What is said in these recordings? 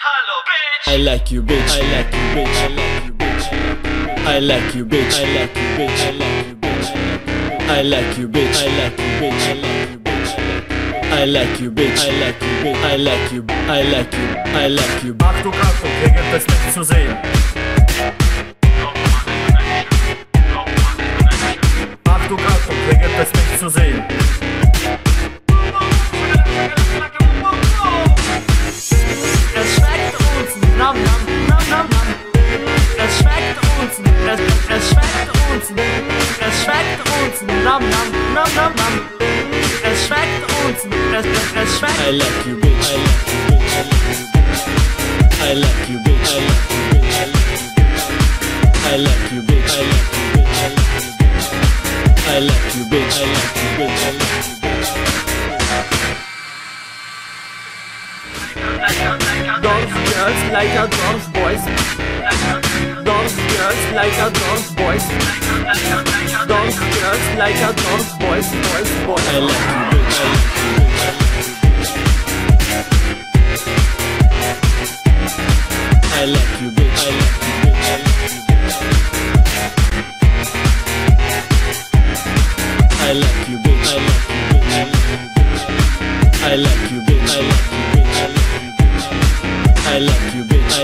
Hello, bitch. I like you, bitch. I like you, bitch. I like you, bitch. I like you, bitch. I like you, bitch. I like you, bitch. I like you, bitch. I like you, bitch. I like you, bitch. I like you. I like you. I like you. Achtung, Achtung, hier gibt es nichts zu sehen. Achtung, Achtung, hier gibt es nichts zu sehen. Es schmeckt uns, nam nam nam nam nam. Es schmeckt uns, es schmeckt uns, es schmeckt uns, nam nam nam nam nam. Es schmeckt uns, es schmeckt. I like you, bitch. I like you, bitch. I like you, bitch. I like you, bitch. I like you, bitch. Dance girls like a dance boys. Dance girls like a dance boys. Dance girls like a dance boys, boys, boys. I like you, bitch. I like you, bitch. I like you, bitch. I like you, bitch. I like you, bitch.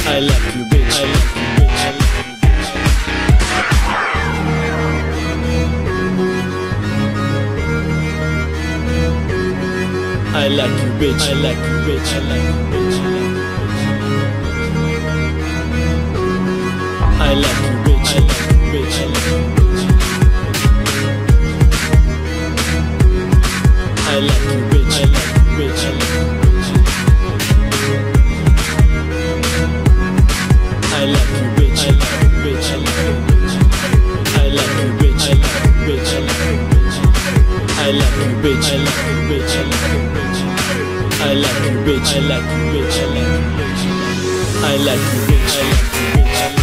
I like you, bitch. I like you, bitch. I like you, bitch. I like you, bitch. I like you, bitch. I like you, bitch. I like you, bitch. I like you, bitch. I like you, bitch. I like you, bitch. I like you, bitch.